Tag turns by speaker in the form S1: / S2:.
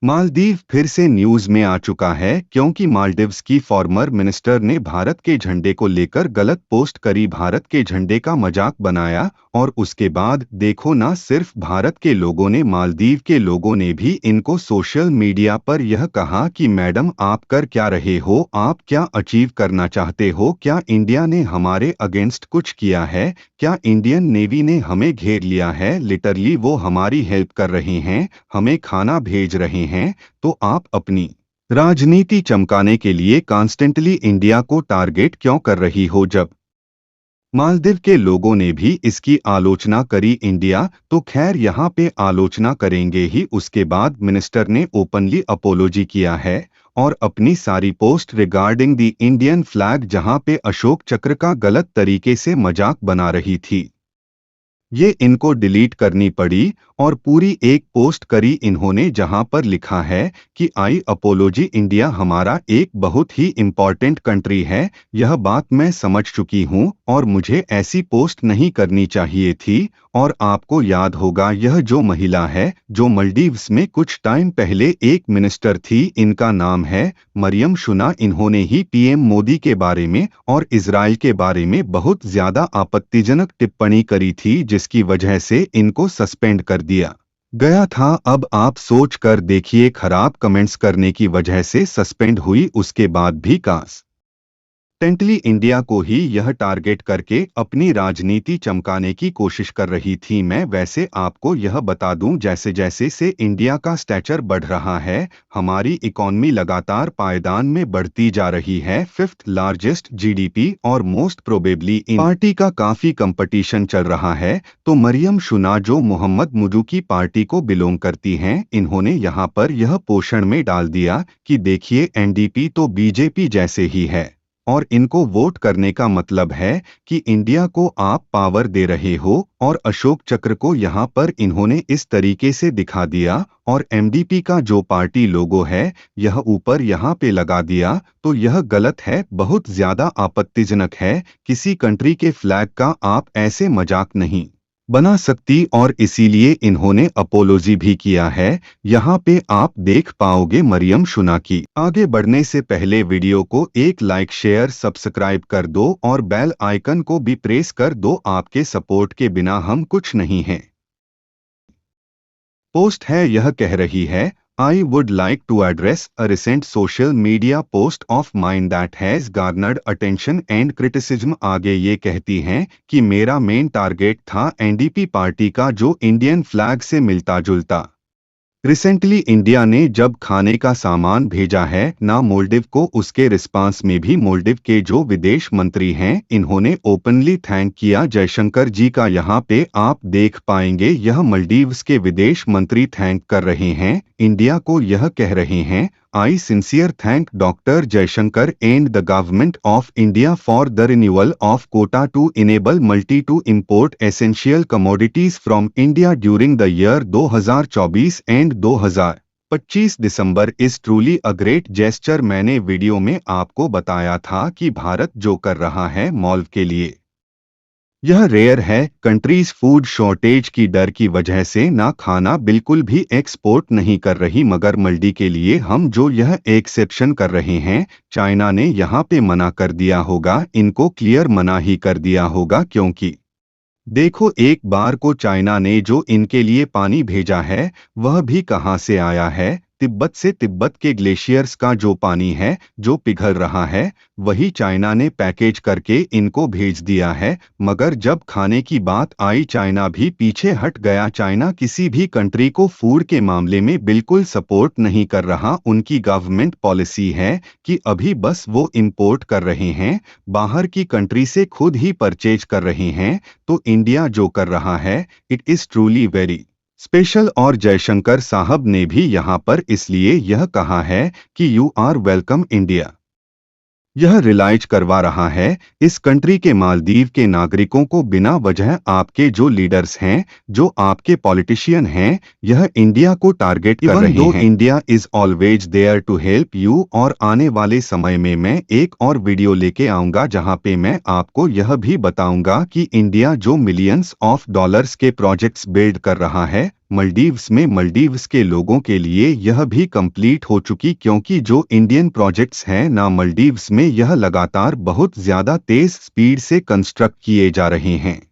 S1: मालदीव फिर से न्यूज में आ चुका है क्योंकि मालदीव्स की फॉर्मर मिनिस्टर ने भारत के झंडे को लेकर गलत पोस्ट करी, भारत के झंडे का मजाक बनाया। और उसके बाद देखो, ना सिर्फ भारत के लोगों ने, मालदीव के लोगों ने भी इनको सोशल मीडिया पर यह कहा कि मैडम आप कर क्या रहे हो, आप क्या अचीव करना चाहते हो, क्या इंडिया ने हमारे अगेंस्ट कुछ किया है, क्या इंडियन नेवी ने हमें घेर लिया है, लिटरली वो हमारी हेल्प कर रहे हैं, हमें खाना भेज रहे हैं, तो आप अपनी राजनीति चमकाने के लिए कॉन्स्टेंटली इंडिया को टारगेट क्यों कर रही हो। जब मालदीव के लोगों ने भी इसकी आलोचना करी इंडिया, तो खैर यहाँ पे आलोचना करेंगे ही, उसके बाद मिनिस्टर ने ओपनली अपोलोजी किया है और अपनी सारी post regarding the Indian flag, जहाँ पे अशोक चक्र का गलत तरीके से मजाक बना रही थी, ये इनको डिलीट करनी पड़ी और पूरी एक पोस्ट करी इन्होंने जहां पर लिखा है कि आई अपोलोजी, इंडिया हमारा एक बहुत ही इम्पॉर्टेंट कंट्री है, यह बात मैं समझ चुकी हूं और मुझे ऐसी पोस्ट नहीं करनी चाहिए थी। और आपको याद होगा, यह जो महिला है जो मालदीव्स में कुछ टाइम पहले एक मिनिस्टर थी, इनका नाम है मरियम शुना, इन्होंने ही पीएम मोदी के बारे में और इजराइल के बारे में बहुत ज्यादा आपत्तिजनक टिप्पणी करी थी, जिसकी वजह से इनको सस्पेंड कर दिया गया था। अब आप सोच कर देखिए, खराब कमेंट्स करने की वजह से सस्पेंड हुई, उसके बाद भी टेंटली इंडिया को ही यह टारगेट करके अपनी राजनीति चमकाने की कोशिश कर रही थी। मैं वैसे आपको यह बता दूं, जैसे जैसे से इंडिया का स्टैचर बढ़ रहा है, हमारी इकॉनमी लगातार पायदान में बढ़ती जा रही है, 5th लार्जेस्ट जीडीपी और मोस्ट प्रोबेबली इन पार्टी का काफी कंपटीशन चल रहा है। तो मरियम शुना जो मोहम्मद मुडू की पार्टी को बिलोंग करती हैं, इन्होंने यहाँ पर यह पोषण में डाल दिया कि देखिए एनडीपी तो बीजेपी जैसे ही है और इनको वोट करने का मतलब है कि इंडिया को आप पावर दे रहे हो। और अशोक चक्र को यहाँ पर इन्होंने इस तरीके से दिखा दिया और एमडीपी का जो पार्टी लोगो है यह ऊपर यहाँ पे लगा दिया, तो यह गलत है, बहुत ज्यादा आपत्तिजनक है। किसी कंट्री के फ्लैग का आप ऐसे मजाक नहीं बना सकती और इसीलिए इन्होंने अपोलोजी भी किया है। यहाँ पे आप देख पाओगे मरियम शुना की। आगे बढ़ने से पहले वीडियो को एक लाइक शेयर सब्सक्राइब कर दो और बेल आइकन को भी प्रेस कर दो, आपके सपोर्ट के बिना हम कुछ नहीं हैं। पोस्ट है, यह कह रही है, I would like to address a recent social media post of mine that has garnered attention and criticism। आगे ये कहती हैं कि मेरा मेन टारगेट था एनडीपी पार्टी का जो इंडियन फ्लैग से मिलता जुलता। रिसेंटली इंडिया ने जब खाने का सामान भेजा है ना मालदीव को, उसके रिस्पांस में भी मालदीव के जो विदेश मंत्री हैं इन्होंने ओपनली थैंक किया जयशंकर जी का। यहाँ पे आप देख पाएंगे यह मालदीव्स के विदेश मंत्री थैंक कर रहे हैं इंडिया को, यह कह रहे हैं I sincere thank Dr. Jaishankar and the government of India for the renewal of quota to enable multi to import essential commodities from India during the year 2024 and 2025 December is truly a great gesture. मैंने video में आपको बताया था कि भारत जो कर रहा है मॉल्व के लिए, यह रेयर है। कंट्रीज फूड शॉर्टेज की डर की वजह से ना खाना बिल्कुल भी एक्सपोर्ट नहीं कर रही, मगर मल्डी के लिए हम जो यह एक्सेप्शन कर रहे हैं, चाइना ने यहाँ पे मना कर दिया होगा, इनको क्लियर मना ही कर दिया होगा, क्योंकि देखो एक बार को चाइना ने जो इनके लिए पानी भेजा है वह भी कहाँ से आया है, तिब्बत से। तिब्बत के ग्लेशियर्स का जो पानी है जो पिघल रहा है वही चाइना ने पैकेज करके इनको भेज दिया है। मगर जब खाने की बात आई चाइना भी पीछे हट गया। चाइना किसी भी कंट्री को फूड के मामले में बिल्कुल सपोर्ट नहीं कर रहा। उनकी गवर्नमेंट पॉलिसी है कि अभी बस वो इंपोर्ट कर रहे हैं, बाहर की कंट्री से खुद ही परचेज कर रहे हैं। तो इंडिया जो कर रहा है it is truly very special. और जयशंकर साहब ने भी यहाँ पर इसलिए यह कहा है कि यू आर वेलकम इंडिया। यह रिलाइज करवा रहा है इस कंट्री के मालदीव के नागरिकों को बिना वजह आपके जो लीडर्स हैं, जो आपके पॉलिटिशियन हैं, यह इंडिया को टारगेट कर रहे हैं। India is always there to help you. और आने वाले समय में मैं एक और वीडियो लेके आऊंगा जहां पे मैं आपको यह भी बताऊंगा कि इंडिया जो मिलियंस ऑफ डॉलर्स के प्रोजेक्ट्स बिल्ड कर रहा है मलडीव्स में मलडीव्स के लोगों के लिए यह भी कंप्लीट हो चुकी, क्योंकि जो इंडियन प्रोजेक्ट्स हैं ना मलडीव्स में, यह लगातार बहुत ज़्यादा तेज़ स्पीड से कंस्ट्रक्ट किए जा रहे हैं।